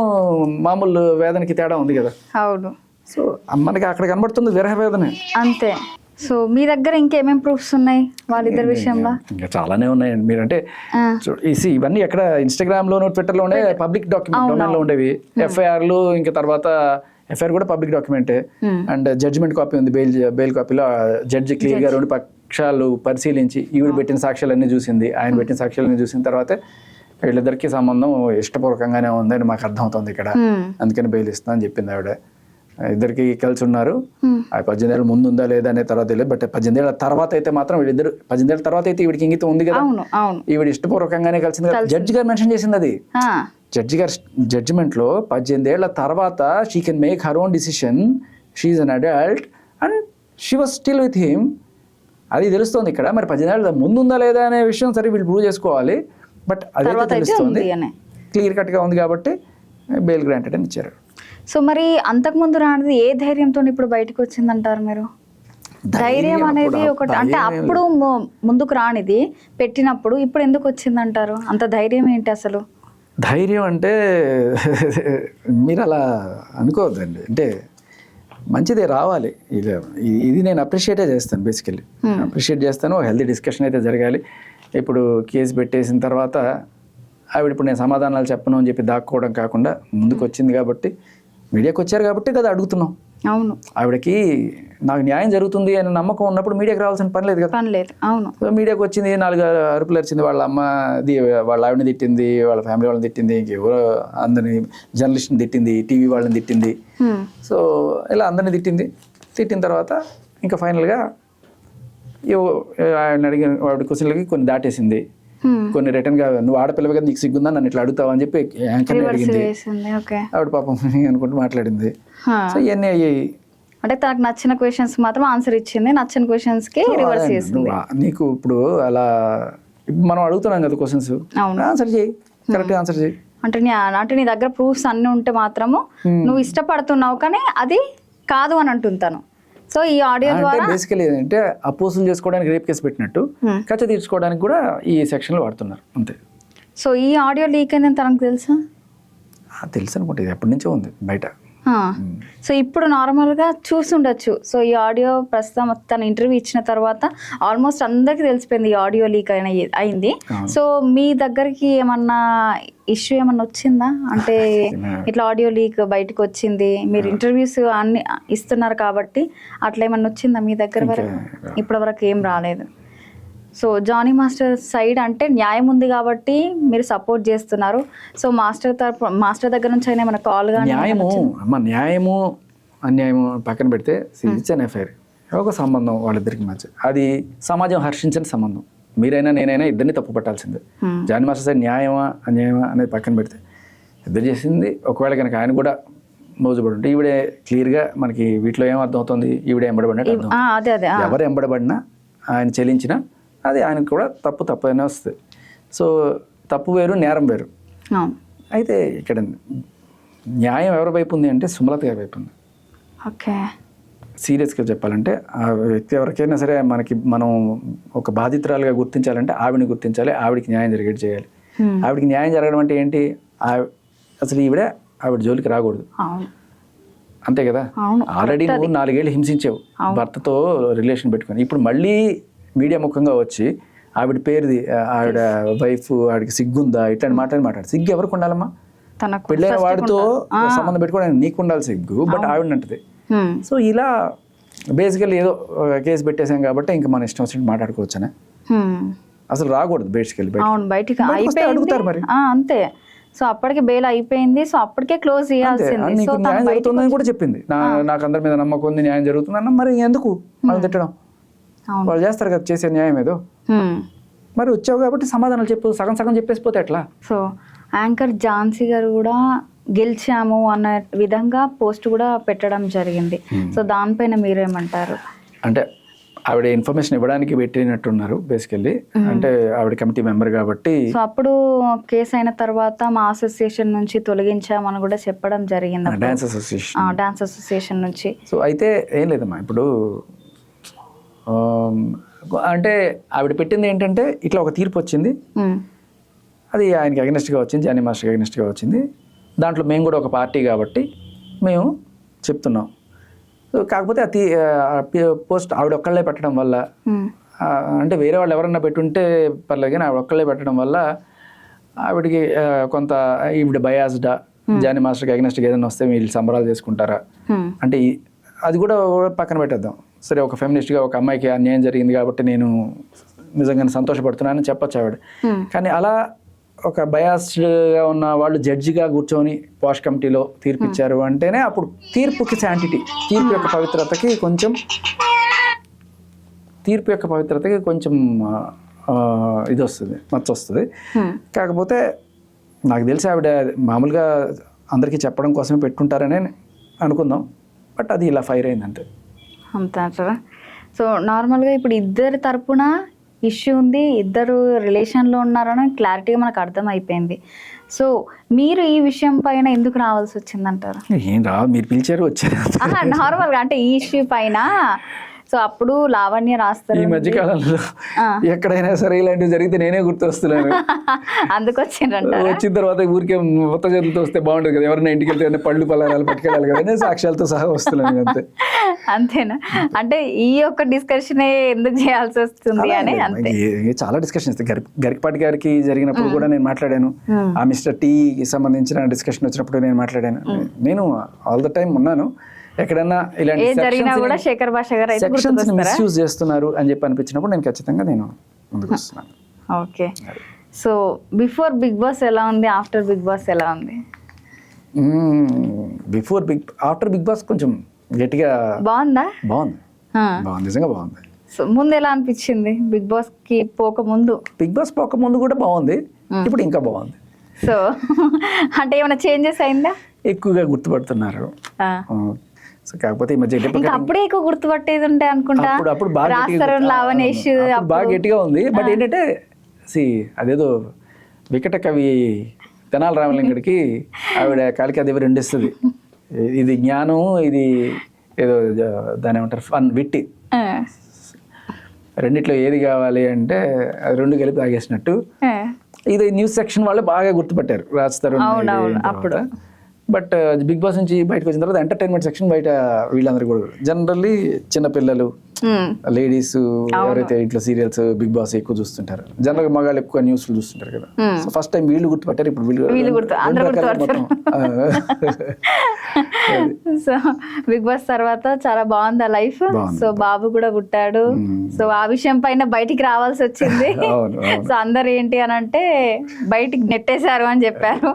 మామూలు వేదనకి తేడా ఉంది కదా. అవును. సో మనకి అక్కడ కనబడుతుంది విరహ వేదనే అంతే. సో మీ దగ్గర ఇంకేమేం ప్రూఫ్స్ ఉన్నాయి వాళ్ళిద్దరి విషయంలో? ఇంకా చాలానే ఉన్నాయండి. మీరంటే ఇవన్నీ ఎక్కడ ఇన్స్టాగ్రామ్లోను ట్విట్టర్లోనే పబ్లిక్ డాక్యుమెంట్ ఉండేవి. ఎఫ్ఐఆర్లు, ఇంకా తర్వాత ఎఫ్ఐఆర్ కూడా పబ్లిక్ డాక్యుమెంటే. అండ్ జడ్జిమెంట్ కాపీ ఉంది, బెయిల్ కాపీలో జడ్జి క్లియర్గా రెండు పక్షాలు పరిశీలించి ఈవిడ పెట్టిన సాక్ష్యాలన్నీ చూసింది, ఆయన పెట్టిన సాక్ష్యాలన్నీ చూసిన తర్వాత వీళ్ళిద్దరికి సంబంధం ఇష్టపూర్వకంగానే ఉందని మాకు అర్థమవుతుంది ఇక్కడ, అందుకని బెయిల్ ఇస్తా అని చెప్పింది ఆవిడ. ఇద్దరికి కలిసి ఉన్నారు. 18 ఏళ్ళ ముందు ఉందా లేదా అనే తర్వాత తెలియదు, బట్ 18 ఏళ్ళ తర్వాత అయితే మాత్రం వీళ్ళిద్దరు 18 ఏళ్ళ తర్వాత అయితే ఈవిడికి ఇంగితం ఉంది కదా, ఈవిడ ఇష్టపూర్వకంగానే కలిసింది కదా. జడ్జి గారు మెన్షన్ చేసింది అది. జడ్జి గారు జడ్జిమెంట్లో 18 ఏళ్ల తర్వాత she can make her own decision, she is an adult and she was still with him. అది తెలుస్తుంది ఇక్కడ. మరి 18 ఏళ్ళ ముందు ఉందా లేదా అనే విషయం సరే వీళ్ళు ప్రూవ్ చేసుకోవాలి, బట్ అదైతే తెలుస్తుంది, క్లియర్ కట్గా ఉంది కాబట్టి బెయిల్ గ్రాంటెడ్ అని ఇచ్చారు. సో మరి అంతకుముందు రానిది ఏ ధైర్యంతో ఇప్పుడు బయటకు వచ్చిందంటారు మీరు? ధైర్యం అనేది ఒకటి అంటే అప్పుడు ముందుకు రానిది పెట్టినప్పుడు ఇప్పుడు ఎందుకు వచ్చిందంటారు? అంత ధైర్యం ఏంటి అసలు? ధైర్యం అంటే మీరు అలా అనుకోవద్దండి. అంటే మంచిదే రావాలి. ఇది నేను అప్రిషియేటే చేస్తాను. బేసికల్లీ అప్రిషియేట్ చేస్తాను. హెల్తీ డిస్కషన్ అయితే జరగాలి. ఇప్పుడు కేసు పెట్టేసిన తర్వాత ఆవిడ ఇప్పుడు నేను సమాధానాలు చెప్పను అని చెప్పి దాక్కోవడం కాకుండా ముందుకు వచ్చింది కాబట్టి, మీడియాకి వచ్చారు కాబట్టి కదా అడుగుతున్నాం. అవును, ఆవిడకి నాకు న్యాయం జరుగుతుంది అని నమ్మకం ఉన్నప్పుడు మీడియాకి రావాల్సిన పని లేదు కదా. పని లేదు. అవును. సో మీడియాకి వచ్చింది, 4 అరుపులు అరిచింది, వాళ్ళ అమ్మది వాళ్ళ ఆవిడని తిట్టింది, వాళ్ళ ఫ్యామిలీ వాళ్ళని తిట్టింది, ఇంకెవరో అందరిని జర్నలిస్ట్ని తిట్టింది, టీవీ వాళ్ళని తిట్టింది. సో ఇలా అందరిని తిట్టిన తర్వాత ఇంకా ఫైనల్గా ఆయన అడిగిన వాడి క్వశ్చన్లకి కొన్ని దాటేసింది, కొన్ని రిటర్న్గా నువ్వు ఆడపిల్లవి కదా నీకు సిగ్గుందా నన్ను ఇట్లా అడుగుతావా అని చెప్పి యాంకర్ని అడిగింది. ఆవిడ పాపం అనుకుంటూ మాట్లాడింది. సో ఇవన్నీ అయ్యాయి. అంటే తనకు నచ్చిన క్వశ్చన్స్ మాత్రం ఆన్సర్ ఇచ్చింది, నచ్చిన క్వశ్చన్స్ కి రివర్స్ చేసింది. నీకు ఇప్పుడు అలా మనం అడుగుతున్నాం కదా క్వశ్చన్స్, ఆన్సర్ చేయి, కరెక్ట్ ఆన్సర్ చేయి. అంటే నీ దగ్గర ప్రూఫ్స్ అన్ని ఉంటే మాత్రము నువ్వు ఇష్టపడుతున్నావు కానీ అది కాదు అని అంటుంటాను. సో ఈ ఆడియో ద్వారా బేసికలీ ఏంటంటే అపోజల్ చేసుకోవడానికి రేప్ కేసు పెట్టినట్టు కచ్చ తీర్చుకోవడానికి కూడా ఈ సెక్షన్లో వాడుతున్నారు అంతే. సో ఈ ఆడియో లీక్ అయిందని తనకు తెలుసా? తెలుసు అనుకుంటే ఇది ఎప్పటి నుంచో ఉంది బయట. సో ఇప్పుడు నార్మల్గా చూసుండొచ్చు. సో ఈ ఆడియో ప్రస్తుతం తన ఇంటర్వ్యూ ఇచ్చిన తర్వాత ఆల్మోస్ట్ అందరికీ తెలిసిపోయింది ఈ ఆడియో లీక్ అయింది. సో మీ దగ్గరికి ఏమన్నా ఇష్యూ ఏమన్నా వచ్చిందా? అంటే ఇట్లా ఆడియో లీక్ బయటకు వచ్చింది, మీరు ఇంటర్వ్యూస్ అన్ని ఇస్తున్నారు కాబట్టి అట్లా ఏమన్నా వచ్చిందా మీ దగ్గర వరకు? ఇప్పటి వరకు ఏం రాలేదు. సో జానీ మాస్టర్ సైడ్ అంటే న్యాయం ఉంది కాబట్టి మీరు సపోర్ట్ చేస్తున్నారు. సో మాస్టర్ దగ్గర నుంచి అయినా ఏమైనా కాల్ కానీ? న్యాయము అన్యాయము పక్కన పెడితే ఇట్స్ అన్ ఎఫ్ఐఆర్, ఒక సంబంధం వాళ్ళిద్దరికి మధ్య, అది సమాజం హర్షించని సంబంధం. మీరైనా నేనైనా ఇద్దరిని తప్పు పట్టాల్సిందే. జానీ మాస్టర్ సైడ్ న్యాయమా అన్యాయమా అనేది పక్కన పెడితే ఇద్దరు చేసింది. ఒకవేళ కనుక ఆయన కూడా మోజుబడి ఉంటే ఈవిడే క్లియర్గా మనకి వీటిలో ఏం అర్థం అవుతుంది, ఈవిడే ఎంబడబడినట్టు అర్థం. ఎవరు ఎంబడబడినా ఆయన చెల్లించినా అది ఆయనకు కూడా తప్పైనా వస్తుంది. సో తప్పు వేరు, నేరం వేరు. అయితే ఇక్కడ న్యాయం ఎవరి వైపు ఉంది అంటే సుమలత గారి వైపు ఉంది. ఓకే, సీరియస్గా చెప్పాలంటే ఆ వ్యక్తి ఎవరికైనా సరే మనం ఒక బాధితురాలుగా గుర్తించాలంటే ఆవిడని గుర్తించాలి, ఆవిడకి న్యాయం జరిగేది చేయాలి. ఆవిడకి న్యాయం జరగడం అంటే ఏంటి, అసలు ఆవిడ జోలికి రాకూడదు, అంతే కదా. ఆల్రెడీ నువ్వు 4 ఏళ్ళు హింసించావు భర్తతో రిలేషన్ పెట్టుకొని, ఇప్పుడు మళ్ళీ మీడియా ముఖంగా వచ్చి ఆవిడ పేరుది, ఆవిడ వైఫ్, ఆవిడకి సిగ్గుందా ఇట్లాంటి మాట్లాడు. సిగ్గు ఎవరికి ఉండాలమ్మా? పెళ్ళైన వాడితో సంబంధం పెట్టుకోవడానికి నీకు ఉండాలి సిగ్గు, బట్ ఆవిడనంటది. సో ఇలా బేసికల్లీ ఏదో కేసు పెట్టేసాం కాబట్టి ఇంకా మన ఇష్టం వచ్చినట్టు మాట్లాడుకోవచ్చనే, అసలు రాకూడదు బయటికి అడుగుతారు మరి అంతే. సో అప్పటికే బెయిల్ అయిపోయింది, సో అప్పటికే క్లోజ్ చేయాల్సింది. న్యాయం జరుగుతుందని కూడా చెప్పింది, నాకు అందరి మీద నమ్మకం ఉంది, న్యాయం జరుగుతుందన్న. మరి ఎందుకు మనం తిట్టడం? వాళ్ళు చేస్తారు కదా చేసే న్యాయం ఏదో. మరి వచ్చావు కాబట్టి సమాధానాలు చెప్పు, సగం చెప్పేసిపోతే ఎట్లా? సో యాంకర్ ఝాన్సీ గారు కూడా గెలిచాము అన్న విధంగా పోస్ట్ కూడా పెట్టడం జరిగింది. సో దానిపైన మీరేమంటారు? అంటే ఆవిడ ఇన్ఫర్మేషన్ ఇవ్వడానికి పెట్టినట్టున్నారు బేసికల్లీ, అంటే ఆవిడ కమిటీ మెంబర్ కాబట్టి. సో అప్పుడు కేసు అయిన తర్వాత మా అసోసియేషన్ నుంచి తొలగించామని కూడా చెప్పడం జరిగింది, డాన్స్ అసోసియేషన్ నుంచి. సో అయితే ఏం లేదమ్మా, ఇప్పుడు అంటే ఆవిడ పెట్టింది ఏంటంటే ఇట్లా ఒక తీర్పు వచ్చింది, అది ఆయనకి అగెనిస్ట్గా వచ్చింది, జానీ మాస్టర్కి అగెనిస్ట్గా వచ్చింది. దాంట్లో మేము కూడా ఒక పార్టీ కాబట్టి మేము చెప్తున్నాం. కాకపోతే పోస్ట్ ఆవిడ ఒక్కళ్ళే పెట్టడం వల్ల, అంటే వేరే వాళ్ళు ఎవరన్నా పెట్టుంటే పర్లేదు కానీ ఆవిడ ఒక్కళ్ళే పెట్టడం వల్ల ఆవిడకి కొంత ఈవిడ బయాస్డా, జానీ మాస్టర్కి అగెనిస్ట్గా ఏదైనా వస్తే వీళ్ళు సంబరాలు చేసుకుంటారా అంటే అది కూడా పక్కన పెట్టేద్దాం. సరే, ఒక ఫెమినిస్ట్గా ఒక అమ్మాయికి అన్యాయం జరిగింది కాబట్టి నేను నిజంగానే సంతోషపడుతున్నానని చెప్పచ్చు ఆవిడ. కానీ అలా ఒక బయాస్డ్గా ఉన్న వాళ్ళు జడ్జిగా కూర్చొని పాష్ కమిటీలో తీర్పిచ్చారు అంటేనే అప్పుడు తీర్పుకి శాంటిటీ, తీర్పు యొక్క పవిత్రతకి కొంచెం ఇది వస్తుంది, మచ్చ వస్తుంది. కాకపోతే నాకు తెలిసి ఆవిడ మామూలుగా అందరికీ చెప్పడం కోసమే పెట్టుంటారనే అనుకుందాం, బట్ అది ఇలా ఫైర్ అయింది అంతే. అంతే అంటారా? సో నార్మల్గా ఇప్పుడు ఇద్దరి తరపున ఇష్యూ ఉంది, ఇద్దరు రిలేషన్లో ఉన్నారని క్లారిటీగా మనకు అర్థమైపోయింది. సో మీరు ఈ విషయం పైన ఎందుకు రావాల్సి వచ్చిందంటారు? ఏం రా, మీరు పిలిచారు వచ్చారు. నార్మల్గా అంటే ఈ ఇష్యూ పైన. సో అప్పుడు లావణ్య రాస్తారు ఈ మధ్య కాలంలో ఎక్కడైనా సరే ఇలాంటివి జరిగితే నేనే గుర్తొస్తున్నాను. అందుకు వచ్చిందంట. వచ్చిన తర్వాత ఊరికే మొత్త చేతులతో వస్తే బాగుంటుంది కదా, ఎవరైనా ఇంటికి వెళ్తే పళ్ళు పలారాలు పట్టుకెళ్ళాలి కదా, నేను సాక్ష్యాలతో సహా వస్తున్నాను అంతే. అంతేనా? అంటే ఈ యొక్క డిస్కషన్ ఎందుకు చేయాల్సి వస్తుంది అని అంతే. చాలా డిస్కషన్ ఇస్తాయి. గరికపాటి గారికి జరిగినప్పుడు కూడా నేను మాట్లాడాను. ఆ మిస్టర్ టీకి సంబంధించిన డిస్కషన్ వచ్చినప్పుడు నేను మాట్లాడాను. నేను ఆల్ ద టైం ఉన్నాను. ఎక్కడన్నా ఇలాంటి జరిగినా కూడా శేఖర్ భాష గారు అయితే సెక్షన్స్ మిస్యూజ్ చేస్తున్నారు అని చెప్పి అనిపించినప్పుడు నేను ఖచ్చితంగా నేను ముందుకు వస్తున్నాను. Okay. So before Bigg Boss ఎలా ఉంది, ఆఫ్టర్ బిగ్ బాస్ ఎలా ఉంది? ఆఫ్టర్ బిగ్ బాస్ కొంచెం గట్టిగా బాగుందా? బాగుంది, నిజంగా బాగుంది. సో ముందు ఎలా అనిపించింది బిగ్ బాస్ కి పోక ముందు? బిగ్ బాస్ పోక ముందు కూడా బాగుంది, ఇప్పుడు ఇంకా బాగుంది. సో అంటే ఏమైనా చేంజెస్ అయిందా? ఎక్కువగా గుర్తుపడుతున్నారు. సో కాకపోతే ఈ మధ్య ఇంకా అప్పుడే ఎక్కువ గుర్తుపట్టేది ఉంటే అనుకుంటా. అప్పుడు బాగా గట్టిగా ఉంది. బట్ ఏంటంటే అదేదో వికట కవి తెనాలి రామలింగడికి ఆవిడ కాలికి అది రెండిస్తుంది. ఇది జ్ఞానం, ఇది ఏదో దాని ఏమంటారు ఫన్, విట్టి. రెండిట్లో ఏది కావాలి అంటే అది రెండు కలిపి తాగేసినట్టు. ఇది న్యూస్ సెక్షన్ వాళ్ళు బాగా గుర్తుపట్టారు రాస్తారు అప్పుడు. బట్ బిగ్ బాస్ నుంచి బయటకు వచ్చిన తర్వాత ఎంటర్టైన్మెంట్ సెక్షన్ బయట వీళ్ళందరూ కూడా జనరల్లీ చిన్నపిల్లలు, లేడీస్ ఎవరైతే ఇట్లా సీరియల్స్ బిగ్ బాస్ ఎక్కువ చూస్తుంటారు, జనరల్గా మగాళ్ళు ఎక్కువ న్యూస్లు చూస్తుంటారు కదా. సో ఫస్ట్ టైం వీళ్ళు గుర్తుపట్టారు, ఇప్పుడు సో బిగ్ బాస్ తర్వాత చాలా బాగుంది ఆ లైఫ్. సో బాబు కూడా పుట్టాడు. సో ఆ విషయం పైన బయటికి రావాల్సి వచ్చింది. సో అందరు ఏంటి అని అంటే బయటికి నెట్టేశారు అని చెప్పారు.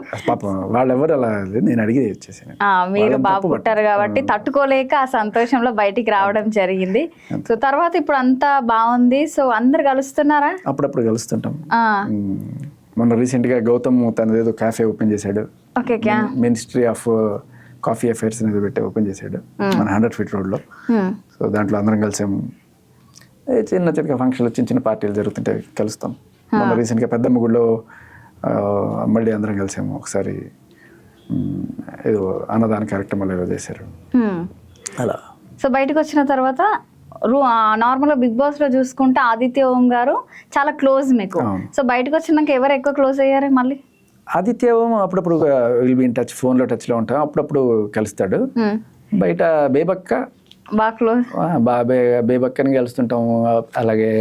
వాళ్ళెవరు అలా నేను అడిగి వచ్చేసాను. మీరు బాబు పుట్టారు కాబట్టి తట్టుకోలేక ఆ సంతోషంలో బయటికి రావడం జరిగింది. సో తర్వాత ఇప్పుడు అంతా బాగుంది. సో అందరు కలుస్తున్నారా? అప్పుడప్పుడు కలుస్తుంటాం. మొన్న రీసెంట్ గా గౌతమ్ తనదేదో కాఫే ఓపెన్ చేశాడు. మినిస్ట్రీ ఆఫ్ కాఫీ అఫైర్స్ అనేది పెట్టి ఓపెన్ చేశాడు మన 100 feet రోడ్ లో. సో దాంట్లో అందరం కలిసాము. చిన్న చిన్న ఫంక్షన్లు, చిన్న చిన్న పార్టీలు జరుగుతుంటే కలుస్తాం. మొన్న రీసెంట్ గా పెద్దమ్మ గుడిలో మళ్ళీ అందరం కలిసాము ఒకసారి. ఏదో అన్నదాన కార్యక్రమాలు ఏదో చేశారు అలా. సో బయటకు వచ్చిన తర్వాత నార్మల్గా బిగ్ బాస్ లో చూసుకుంటే ఆదిత్య ఓం గారు చాలా క్లోజ్ మీకు. సో బయటకు వచ్చినాక ఎవరు ఎక్కువ క్లోజ్ అయ్యారు మళ్ళీ? ఆదిత్య ఓం అప్పుడప్పుడు will be in touch, phone లో టచ్ లో ఉంటాం, అప్పుడప్పుడు కలుస్తాడు. బయట బేబక్క బాగా క్లోజ్, బేబక్కని కలుస్తుంటాం. అలాగే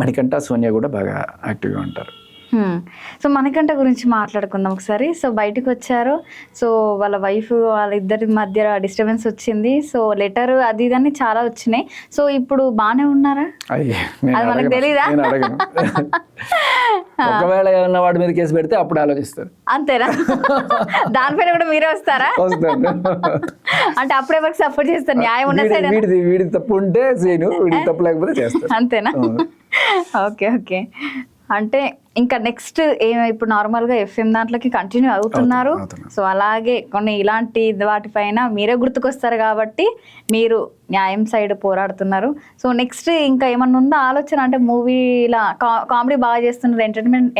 మణికంఠ, సోనియా కూడా బాగా యాక్టివ్గా ఉంటారు. సో మణికంఠ గురించి మాట్లాడుకుందాం ఒకసారి. సో బయటకు వచ్చారు. సో వాళ్ళ వైఫ్ వాళ్ళిద్దరి మధ్య డిస్టర్బెన్స్ వచ్చింది. సో లెటర్ అది ఇదని చాలా వచ్చినాయి. సో ఇప్పుడు బాగానే ఉన్నారా? అది మనకు తెలీదా? ఒకవేళ ఏమన్నా వాడి మీద కేసు పెడితే అప్పుడు ఆలోచిస్తారు. అంతేనా? దానిపైన కూడా మీరే వస్తారా? అంటే అప్పుడు ఎవరికి సపోర్ట్ చేస్తారు? న్యాయం ఉన్న సైడ్ వీడి తప్పు ఉంటే చేయను, వీడి తప్పు లేకపోతే చేస్తారు. అంతేనా? Okay okay. అంటే ఇంకా నెక్స్ట్ ఇప్పుడు నార్మల్గా ఎఫ్ఎం దాంట్లోకి కంటిన్యూ అవుతున్నారు. సో అలాగే కొన్ని ఇలాంటి వాటిపైన మీరే గుర్తుకొస్తారు కాబట్టి మీరు న్యాయం సైడ్ పోరాడుతున్నారు. సో నెక్స్ట్ ఇంకా ఏమన్నా ఉందా ఆలోచన? అంటే మూవీలా కామెడీ బాగా చేస్తున్నారు,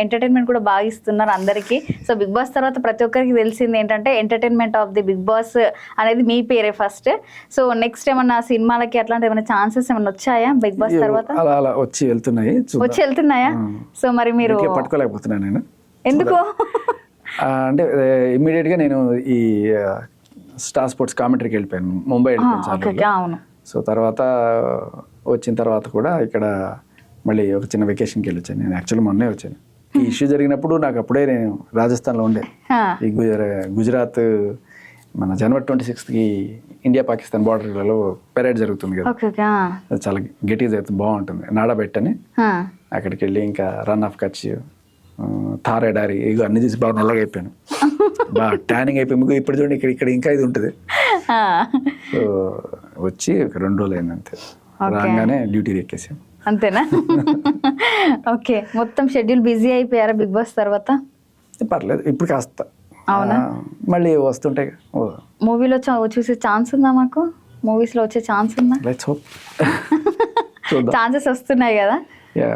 ఎంటర్టైన్మెంట్ కూడా బాగా ఇస్తున్నారు అందరికీ. సో బిగ్ బాస్ తర్వాత ప్రతి ఒక్కరికి తెలిసింది ఏంటంటే entertainment of the Bigg Boss అనేది మీ పేరే ఫస్ట్. సో నెక్స్ట్ ఏమన్నా సినిమాలకి అట్లాంటి ఏమైనా ఛాన్సెస్ ఏమైనా వచ్చాయా బిగ్ బాస్ తర్వాత? అలా వచ్చి వెళ్తున్నాయా? సో మరి మీరు పట్టుకోలేకపోతున్నాను నేను. ఎందుకు? అంటే ఇమ్మీడియట్ గా నేను ఈ స్టార్ స్పోర్ట్స్ కామెంటరీకి వెళ్ళిపోయాను, ముంబై వెళ్ళిపోయాను. సో తర్వాత వచ్చిన తర్వాత కూడా ఇక్కడ మళ్ళీ ఒక చిన్న వెకేషన్కి వెళ్ళొచ్చాను. నేను యాక్చువల్లీ మొన్నే వచ్చాను. ఈ ఇష్యూ జరిగినప్పుడు నాకు అప్పుడే నేను రాజస్థాన్లో ఉండే. ఈ గుజరాత్ మన జనవరి 26కి ఇండియా పాకిస్తాన్ బార్డర్లలో పెరేడ్ జరుగుతుంది కదా, అది చాలా గట్టిగా జరుగుతుంది, బాగుంటుంది. నాడాబెట్ అని అక్కడికి వెళ్ళి ఇంకా రన్ ఆఫ్ కచ్, థార్ ఎడారి ఇక అన్ని చూసి బాగా నల్లగా అయిపోయాను, బాగా ట్యానింగ్ అయిపోయి. ఇప్పుడు చూడండి ఇక్కడ ఇంకా ఇది ఉంటుంది. సో వచ్చి ఒక 2 రోజులు అయింది అంతే. రాగానే డ్యూటీ ఎక్కేసాం. అంతేనా? ఓకే. మొత్తం షెడ్యూల్ బిజీ అయిపోయారా బిగ్ బాస్ తర్వాత? పర్లేదు, ఇప్పుడు కాస్త మళ్ళీ వస్తుంటాయి. మూవీలో చూసే ఛాన్స్ ఉందా మాకు? మూవీస్ లో వచ్చే ఛాన్స్ ఉందా? Let's hope. ఛాన్సెస్ వస్తున్నాయి కదా. యా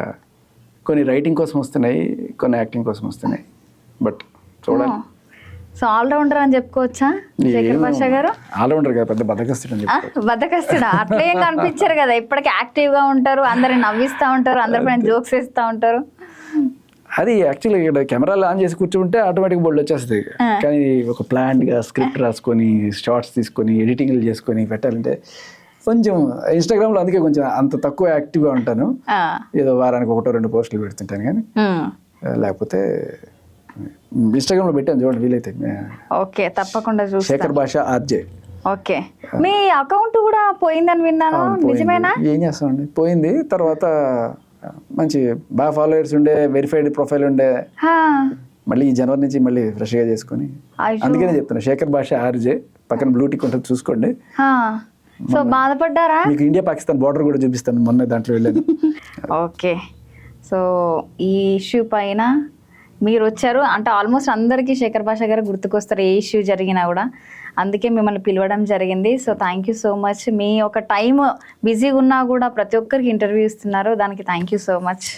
కొన్ని రైటింగ్ కోసం వస్తున్నాయి, కొన్ని యాక్టింగ్ కోసం వస్తున్నాయి. బట్ చూడాలి. సో ఆల్రౌండర్ అని చెప్పుకోవచ్చా శేఖర్ భాష గారు? ఆల్రౌండర్ కదా, పెద్ద బద్దకస్తుడు అని చెప్పి. బద్దకస్తుడా? అట్లేం కనిపించారు కదా, ఇప్పటికీ యాక్టివ్ గా ఉంటారు, అందరిని నవ్విస్తూ ఉంటారు, అందరిపైన జోక్స్ వేస్తూ ఉంటారు. అది యాక్చువల్లీ ఇక్కడ కెమెరాలు ఆన్ చేసి కూర్చుంటే ఆటోమేటిక్ బోల్డ్ వచ్చేస్తుంది. కానీ ఒక ప్లాన్డ్గా స్క్రిప్ట్ రాసుకొని షార్ట్స్ తీసుకొని ఎడిటింగ్లు చేసుకొని పెట్టాలంటే కొంచెం ఇన్స్టాగ్రామ్లో అందుకే కొంచెం అంత తక్కువ యాక్టివ్గా ఉంటాను. ఏదో వారానికి 1-2 పోస్టులు పెడుతుంటాను, కానీ లేకపోతే ఇన్స్టాగ్రామ్లో పెట్టాను చూడండి వీలైతే. ఓకే, తప్పకుండా చూస్తాను. శేఖర్ భాష ఆర్జే. ఓకే, మీ అకౌంట్ కూడా పోయిందని విన్నాను, నిజమేనా? ఏం చేస్తామండి, పోయింది. తర్వాత మంచి బాగా ఫాలోవర్స్ ఉండే, వెరిఫైడ్ ప్రొఫైల్ ఉండే, మళ్ళీ ఈ జనవరి నుంచి మళ్ళీ ఫ్రెష్గా చేసుకొని, అందుకనే చెప్తున్నా శేఖర్ భాష ఆర్జే, పక్కన బ్లూటిక్ ఉంటుంది చూసుకోండి. సో బాధపడ్డారా? మీకు ఇండియా పాకిస్తాన్ బార్డర్ కూడా చూపిస్తాను, మొన్న దాంట్లో వెళ్ళాను. ఓకే, సో ఈ ఇష్యూ పైన మీరు వచ్చారు అంటే ఆల్మోస్ట్ అందరికీ శేఖర్ భాష గారు గుర్తుకొస్తారు ఏ ఇష్యూ జరిగినా కూడా, అందుకే మిమ్మల్ని పిలవడం జరిగింది. So thank you so much. మీ ఒక టైం బిజీగా ఉన్నా కూడా ప్రతి ఒక్కరికి ఇంటర్వ్యూ ఇస్తున్నారు, దానికి థ్యాంక్ యూ సో మచ్.